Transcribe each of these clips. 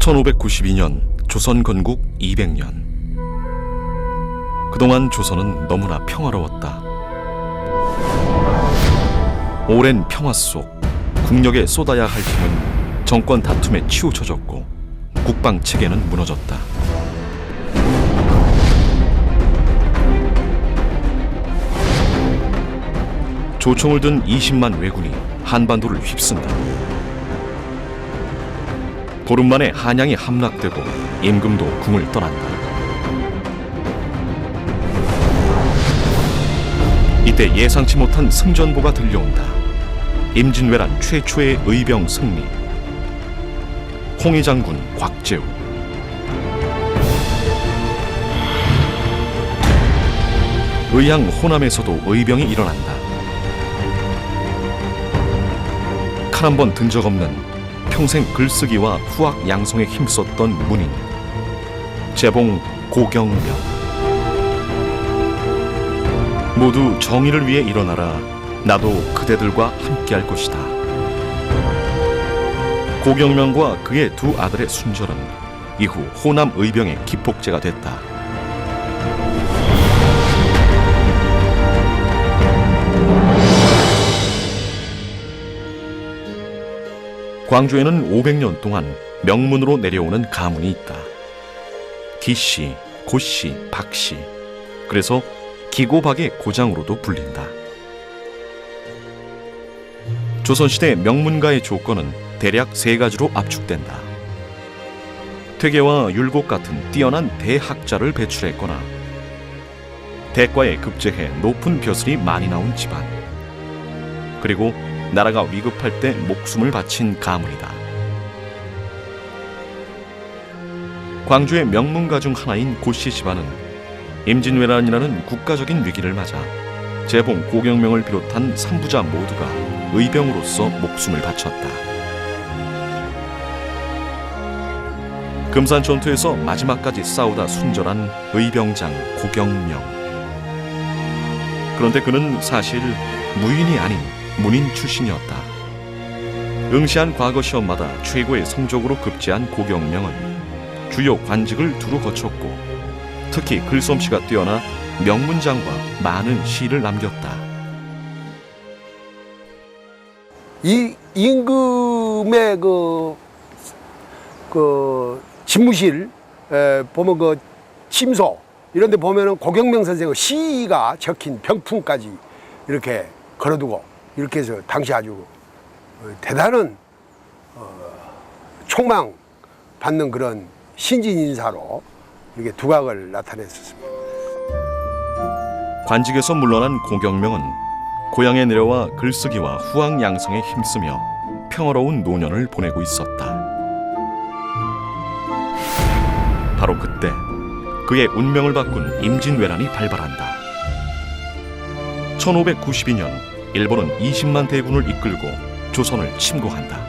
1592년 조선 건국 200년. 그동안 조선은 너무나 평화로웠다. 오랜 평화 속 국력에 쏟아야 할 힘은 정권 다툼에 치우쳐졌고 국방 체계는 무너졌다. 조총을 든 20만 왜군이 한반도를 휩쓴다. 보름 만에 한양이 함락되고 임금도 궁을 떠난다. 이때 예상치 못한 승전보가 들려온다. 임진왜란 최초의 의병 승리. 홍위 장군 곽재우. 의향 호남에서도 의병이 일어난다. 칼 한 번 든 적 없는 평생 글쓰기와 후학 양성에 힘썼던 문인 재봉 고경명. 모두 정의를 위해 일어나라. 나도 그대들과 함께할 것이다. 고경명과 그의 두 아들의 순절은 이후 호남 의병의 기폭제가 됐다. 광주에는 500년 동안 명문으로 내려오는 가문이 있다. 기씨, 고씨, 박씨. 그래서 기고박의 고장으로도 불린다. 조선시대 명문가의 조건은 대략 세 가지로 압축된다. 퇴계와 율곡 같은 뛰어난 대학자를 배출했거나 대과에 급제해 높은 벼슬이 많이 나온 집안, 그리고 나라가 위급할 때 목숨을 바친 가문이다. 광주의 명문가 중 하나인 고씨 집안은 임진왜란이라는 국가적인 위기를 맞아 재봉 고경명을 비롯한 삼부자 모두가 의병으로서 목숨을 바쳤다. 금산 전투에서 마지막까지 싸우다 순절한 의병장 고경명. 그런데 그는 사실 무인이 아닌 문인 출신이었다. 응시한 과거 시험마다 최고의 성적으로 급제한 고경명은 주요 관직을 두루 거쳤고 특히 글솜씨가 뛰어나 명문장과 많은 시를 남겼다. 이 임금의 그 집무실 보면 그 침소 이런 데 보면은 고경명 선생의 시가 적힌 병풍까지 이렇게 걸어두고 이렇게 해서 당시 아주 대단한 촉망 받는 그런 신진 인사로 이렇게 두각을 나타냈었습니다. 관직에서 물러난 고경명은 고향에 내려와 글쓰기와 후학 양성에 힘쓰며 평화로운 노년을 보내고 있었다. 바로 그때 그의 운명을 바꾼 임진왜란이 발발한다. 1592년 일본은 20만 대군을 이끌고 조선을 침공한다.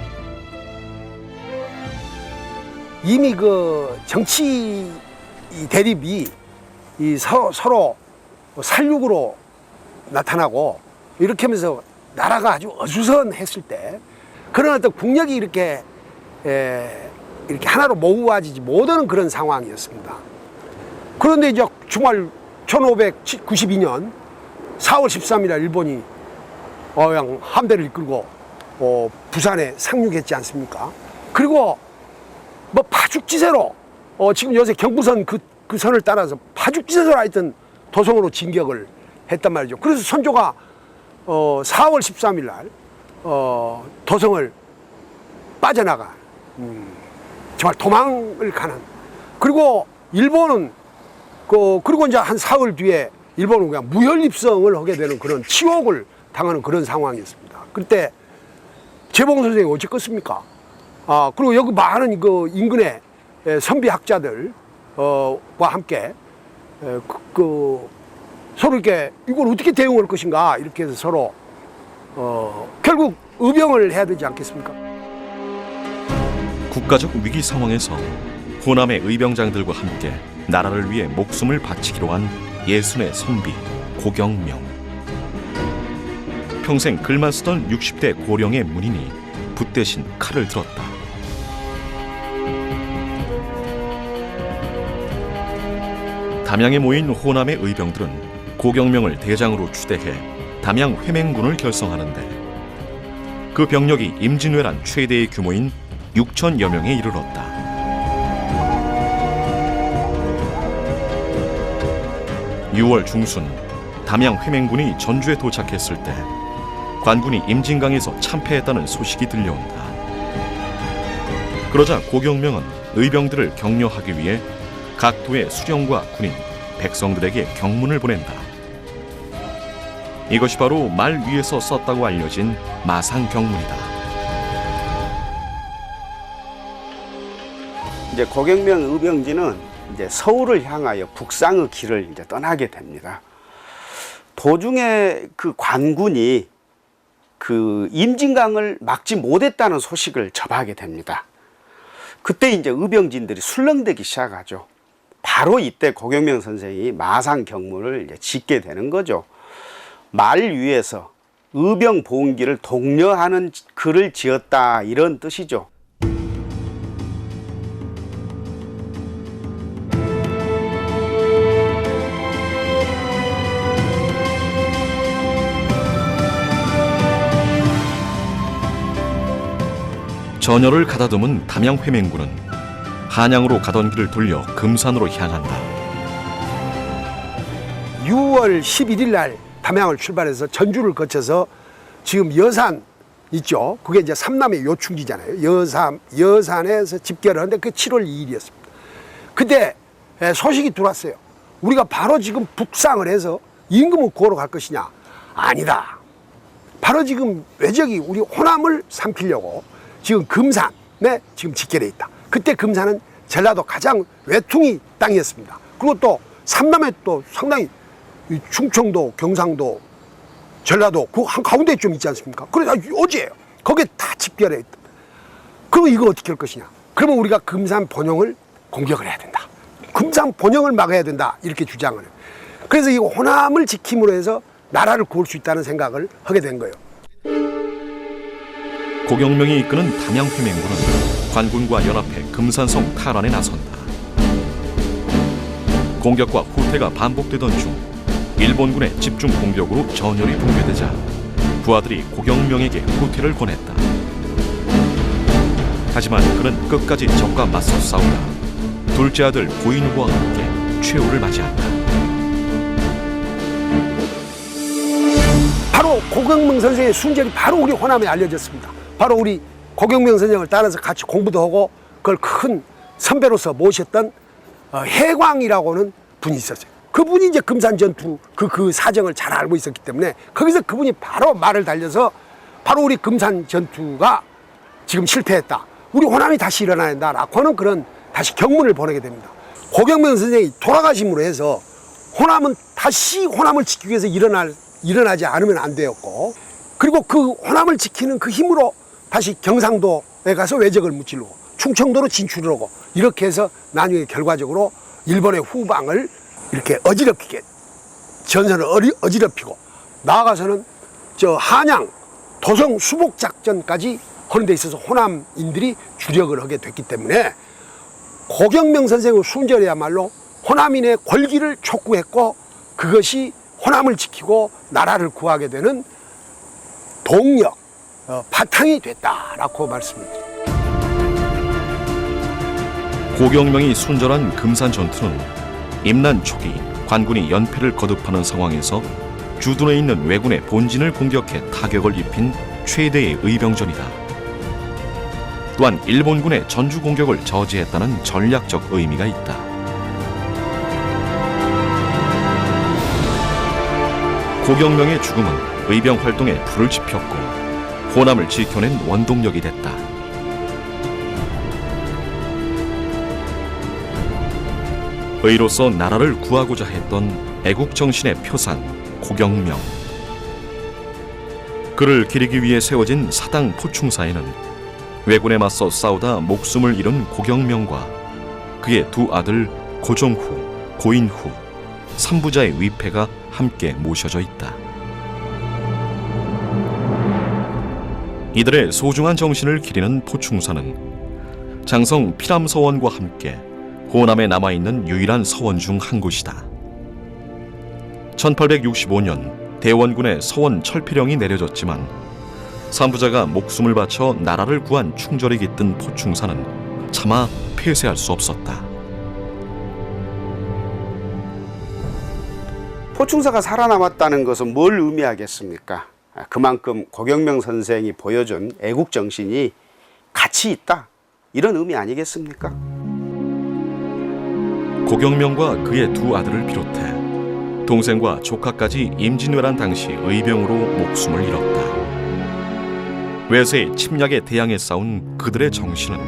이미 그 정치 대립이 서로 살육으로 나타나고 이렇게 하면서 나라가 아주 어수선했을 때 그런 어떤 국력이 이렇게 하나로 모아지지 못하는 그런 상황이었습니다. 그런데 이제 주말 1592년 4월 13일 날 일본이 어양 함대를 이끌고 부산에 상륙했지 않습니까? 그리고 뭐 파죽지세로 지금 요새 경부선 그 선을 따라서 파죽지세로 하여튼 도성으로 진격을 했단 말이죠. 그래서 선조가 4월 13일 날 도성을 빠져나가 정말 도망을 가는. 그리고 일본은 그리고 이제 한 사흘 뒤에 일본은 그냥 무혈입성을 하게 되는 그런 치욕을 당하는 그런 상황이었습니다. 그때 재봉 선생이 어쨌겠습니까? 그리고 여기 많은 그 인근의 선비학자들과 함께 서로 이렇게 이걸 어떻게 대응할 것인가 이렇게 해서 서로 결국 의병을 해야 되지 않겠습니까? 국가적 위기 상황에서 호남의 의병장들과 함께 나라를 위해 목숨을 바치기로 한 예순의 선비 고경명. 평생 글만 쓰던 60대 고령의 문인이 붓 대신 칼을 들었다. 담양에 모인 호남의 의병들은 고경명을 대장으로 추대해 담양 회맹군을 결성하는데 그 병력이 임진왜란 최대의 규모인 6천여 명에 이르렀다. (6월) 중순 담양 회맹군이 전주에 도착했을 때 관군이 임진강에서 참패했다는 소식이 들려온다. 그러자 고경명은 의병들을 격려하기 위해 각 도의 수령과 군인, 백성들에게 경문을 보낸다. 이것이 바로 말 위에서 썼다고 알려진 마상경문이다. 이제 고경명 의병진은 이제 서울을 향하여 북상의 길을 이제 떠나게 됩니다. 도중에 그 관군이 그 임진강을 막지 못했다는 소식을 접하게 됩니다. 그때 이제 의병진들이 술렁대기 시작하죠. 바로 이때 고경명 선생이 마상경문을 이제 짓게 되는 거죠. 말 위에서 의병 보훈기를 독려하는 글을 지었다, 이런 뜻이죠. 전열을 가다듬은 담양 회맹군은 한양으로 가던 길을 돌려 금산으로 향한다. 6월 11일 날 담양을 출발해서 전주를 거쳐서 지금 여산 있죠. 그게 이제 삼남의 요충지잖아요. 여산에서 집결을 하는데 그게 7월 2일이었습니다. 그때 소식이 들어왔어요. 우리가 바로 지금 북상을 해서 임금을 구하러 갈 것이냐? 아니다. 바로 지금 외적이 우리 호남을 삼키려고 지금 금산에 지금 집결해 있다. 그때 금산은 전라도 가장 외퉁이 땅이었습니다. 그리고 또 삼남에 또 상당히 충청도, 경상도, 전라도 그 한가운데 좀 있지 않습니까? 그래서 어제예요. 거기에 다 집결해 있다. 그럼 이거 어떻게 할 것이냐? 그러면 우리가 금산 본영을 공격을 해야 된다. 금산 본영을 막아야 된다. 이렇게 주장을 해요. 그래서 이 호남을 지킴으로 해서 나라를 구할 수 있다는 생각을 하게 된 거예요. 고경명이 이끄는 담양 회맹군은 관군과 연합해 금산성 탈환에 나선다. 공격과 후퇴가 반복되던 중 일본군의 집중 공격으로 전열이 붕괴되자 부하들이 고경명에게 후퇴를 권했다. 하지만 그는 끝까지 적과 맞서 싸우다 둘째 아들 고인후와 함께 최후를 맞이한다. 바로 고경명 선생의 순절이 바로 우리 호남에 알려졌습니다. 바로 우리 고경명 선생을 따라서 같이 공부도 하고 그걸 큰 선배로서 모셨던 해광이라고는 분이 있었어요. 그분이 이제 금산 전투 그 사정을 잘 알고 있었기 때문에 거기서 그분이 바로 말을 달려서 바로 우리 금산 전투가 지금 실패했다. 우리 호남이 다시 일어나야 된다라고 하는 그런 다시 경문을 보내게 됩니다. 고경명 선생이 돌아가심으로 해서 호남은 다시 호남을 지키기 위해서 일어나지 않으면 안 되었고, 그리고 그 호남을 지키는 그 힘으로 다시 경상도에 가서 외적을 무찌르고 충청도로 진출을 하고 이렇게 해서 나중에 결과적으로 일본의 후방을 이렇게 어지럽히게 전선을 어지럽히고 나아가서는 저 한양 도성 수복 작전까지 하는 데 있어서 호남인들이 주력을 하게 됐기 때문에 고경명 선생의 순절이야말로 호남인의 권기를 촉구했고 그것이 호남을 지키고 나라를 구하게 되는 동력, 바탕이 됐다라고 말씀드립니다. 고경명이 순절한 금산 전투는 임난 초기 관군이 연패를 거듭하는 상황에서 주둔해 있는 왜군의 본진을 공격해 타격을 입힌 최대의 의병전이다. 또한 일본군의 전주 공격을 저지했다는 전략적 의미가 있다. 고경명의 죽음은 의병 활동에 불을 지폈고 호남을 지켜낸 원동력이 됐다. 의로서 나라를 구하고자 했던 애국정신의 표상 고경명. 그를 기리기 위해 세워진 사당 포충사에는 왜군에 맞서 싸우다 목숨을 잃은 고경명과 그의 두 아들 고종후, 고인후, 삼부자의 위패가 함께 모셔져 있다. 이들의 소중한 정신을 기리는 포충사는 장성 피람서원과 함께 호남에 남아있는 유일한 서원 중 한 곳이다. 1865년 대원군의 서원 철필령이 내려졌지만 삼부자가 목숨을 바쳐 나라를 구한 충절이 깃든 포충사는 차마 폐쇄할 수 없었다. 포충사가 살아남았다는 것은 뭘 의미하겠습니까? 그만큼 고경명 선생이 보여준 애국 정신이 가치 있다, 이런 의미 아니겠습니까? 고경명과 그의 두 아들을 비롯해 동생과 조카까지 임진왜란 당시 의병으로 목숨을 잃었다. 외세의 침략에 대항해 싸운 그들의 정신은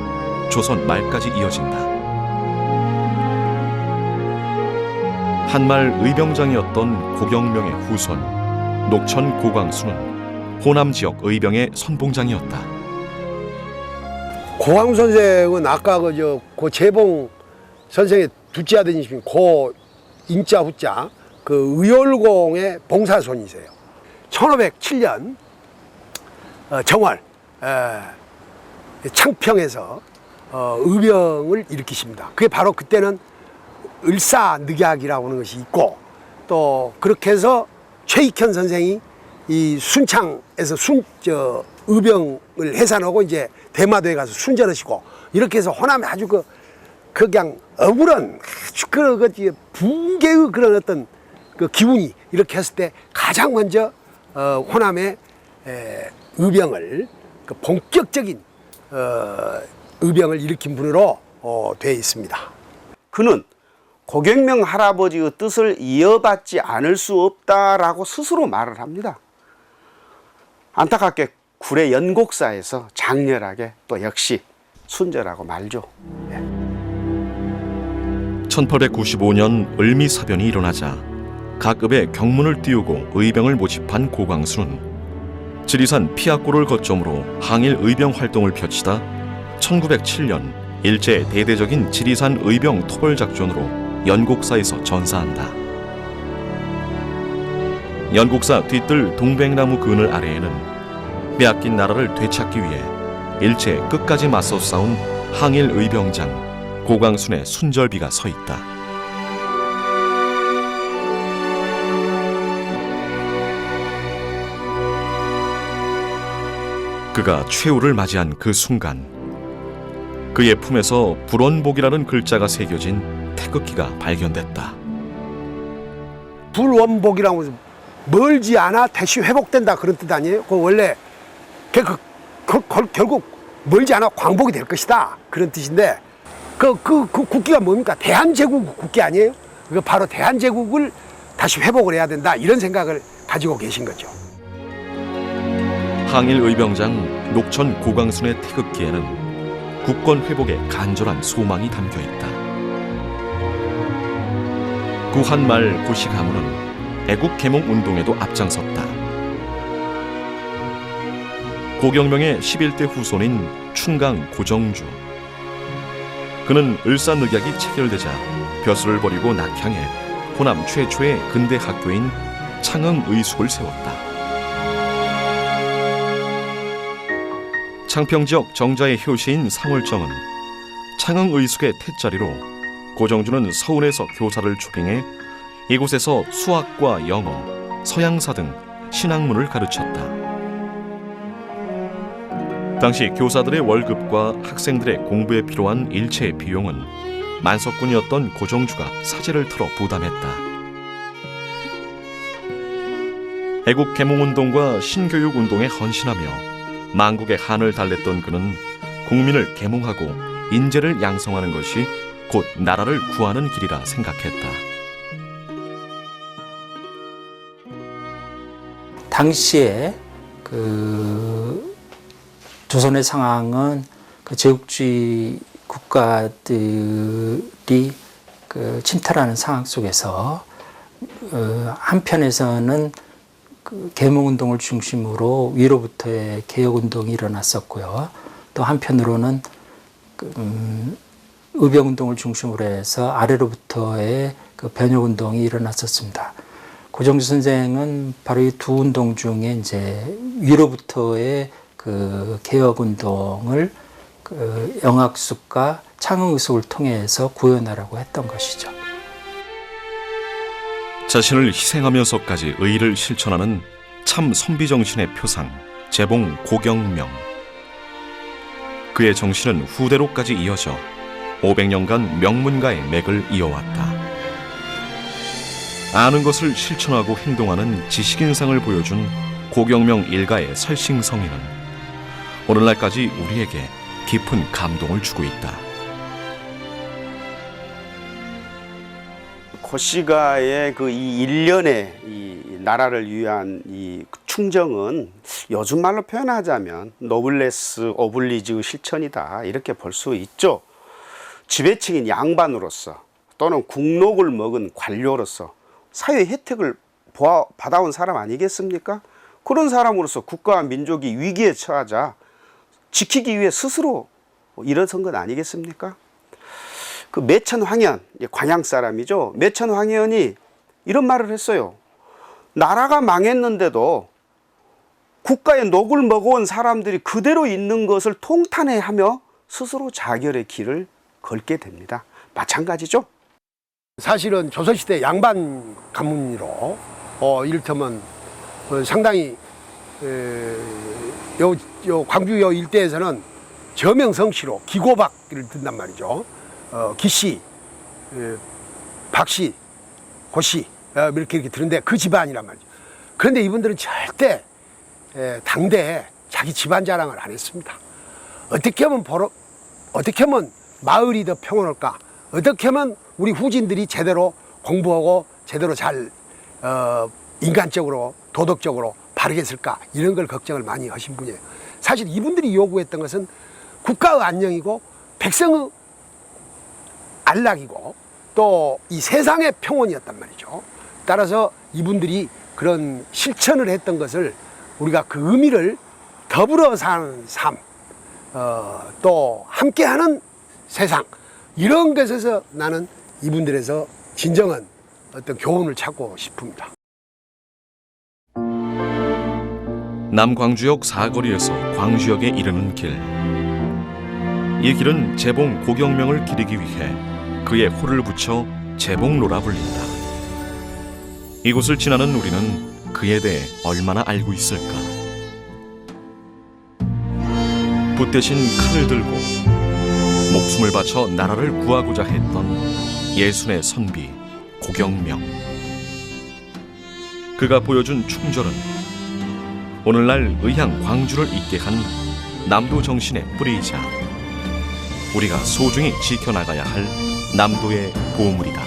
조선 말까지 이어진다. 한말 의병장이었던 고경명의 후손 녹천 고광수는 호남 지역 의병의 선봉장이었다. 고광수 선생은 아까 고 재봉 선생의 둘째 아드님이신 고 임자 후자 그 의열공의 봉사손이세요. 1507년 정월 창평에서 의병을 일으키십니다. 그게 바로 그때는 을사늑약이라고 하는 것이 있고, 또 그렇게 해서 최익현 선생이 이 순창에서 의병을 해산하고 이제 대마도에 가서 순전하시고, 이렇게 해서 호남에 아주 그냥 억울한 아주 붕괴의 그런 어떤 그 기운이 이렇게 했을 때 가장 먼저 호남의 의병을 본격적인 의병을 일으킨 분으로 되어 있습니다. 그는 고경명 할아버지의 뜻을 이어받지 않을 수 없다라고 스스로 말을 합니다. 안타깝게 구례 연곡사에서 장렬하게 또 역시 순절하고 말죠. 1895년 을미사변이 일어나자 각 읍에 경문을 띄우고 의병을 모집한 고광수는 지리산 피악고를 거점으로 항일 의병 활동을 펼치다 1907년 일제 대대적인 지리산 의병 토벌 작전으로 연곡사에서 전사한다. 연곡사 뒤뜰 동백나무 그늘 아래에는 빼앗긴 나라를 되찾기 위해 일제 끝까지 맞서 싸운 항일 의병장 고광순의 순절비가 서 있다. 그가 최후를 맞이한 그 순간, 그의 품에서 불원복이라는 글자가 새겨진 태극기가 발견됐다. 불원복이라고 해서 멀지 않아 다시 회복된다, 그런 뜻 아니에요? 그 원래 결국 멀지 않아 광복이 될 것이다, 그런 뜻인데, 그 국기가 뭡니까? 대한제국 국기 아니에요? 그 바로 대한제국을 다시 회복을 해야 된다, 이런 생각을 가지고 계신 거죠. 항일 의병장 녹천 고광순의 태극기에는 국권 회복의 간절한 소망이 담겨 있다. 구한말 고시 가문은 애국 개몽 운동에도 앞장섰다. 고경명의 11대 후손인 충강 고정주. 그는 을사늑약이 체결되자 벼슬을 버리고 낙향해 호남 최초의 근대 학교인 창흥의숙을 세웠다. 창평 지역 정자의 효시인 상월정은 창흥의숙의 태자리로 고정주는 서울에서 교사를 초빙해 이곳에서 수학과 영어, 서양사 등 신학문을 가르쳤다. 당시 교사들의 월급과 학생들의 공부에 필요한 일체 비용은 만석군이었던 고정주가 사재를 털어 부담했다. 애국 계몽운동과 신교육운동에 헌신하며 만국의 한을 달랬던 그는 국민을 계몽하고 인재를 양성하는 것이 곧 나라를 구하는 길이라 생각했다. 당시에 그 조선의 상황은 그 제국주의 국가들이 그 침탈하는 상황 속에서 한편에서는 그 계몽운동을 중심으로 위로부터의 개혁운동이 일어났었고요. 또 한편으로는 의병운동을 중심으로 해서 아래로부터의 그 변혁운동이 일어났었습니다. 고정주 선생은 바로 이 두 운동 중에 이제 위로부터의 그 개혁운동을 그 영학숙과 창흥의숙을 통해서 구현하라고 했던 것이죠. 자신을 희생하면서까지 의의를 실천하는 참 선비정신의 표상 재봉 고경명. 그의 정신은 후대로까지 이어져 500년간 명문가의 맥을 이어왔다. 아는 것을 실천하고 행동하는 지식인상을 보여준 고경명 일가의 설싱성의는 오늘날까지 우리에게 깊은 감동을 주고 있다. 고씨가의 그 이 일련의 이 나라를 위한 이 충정은 요즘 말로 표현하자면 노블레스 오블리주 실천이다, 이렇게 볼 수 있죠. 지배층인 양반으로서 또는 국록을 먹은 관료로서 사회 혜택을 받아온 사람 아니겠습니까? 그런 사람으로서 국가와 민족이 위기에 처하자 지키기 위해 스스로 일어선 것 아니겠습니까? 그 매천황현, 관양 사람이죠. 매천황현이 이런 말을 했어요. 나라가 망했는데도 국가의 녹을 먹어온 사람들이 그대로 있는 것을 통탄해하며 스스로 자결의 길을 걸게 됩니다. 마찬가지죠. 사실은 조선시대 양반 가문으로 이를테면 상당히 요 광주 요 일대에서는 저명성씨로 기고박을 든단 말이죠. 기씨, 박씨, 고씨 이렇게 드는데 그 집안이란 말이죠. 그런데 이분들은 절대 당대에 자기 집안 자랑을 안 했습니다. 어떻게 하면 마을이 더 평온할까? 어떻게 하면 우리 후진들이 제대로 공부하고 제대로 잘 인간적으로 도덕적으로 바르게 쓸까? 이런 걸 걱정을 많이 하신 분이에요. 사실 이분들이 요구했던 것은 국가의 안녕이고 백성의 안락이고 또 이 세상의 평온이었단 말이죠. 따라서 이분들이 그런 실천을 했던 것을 우리가 그 의미를 더불어 사는 삶, 또 함께하는 세상, 이런 것에서 나는 이분들에서 진정한 어떤 교훈을 찾고 싶습니다. 남광주역 사거리에서 광주역에 이르는 길. 이 길은 재봉 고경명을 기리기 위해 그의 호를 붙여 재봉로라 불린다. 이곳을 지나는 우리는 그에 대해 얼마나 알고 있을까? 붓 대신 칼을 들고 목숨을 바쳐 나라를 구하고자 했던 예순의 선비 고경명. 그가 보여준 충절은 오늘날 의향 광주를 잇게 한 남도 정신의 뿌리이자 우리가 소중히 지켜나가야 할 남도의 보물이다.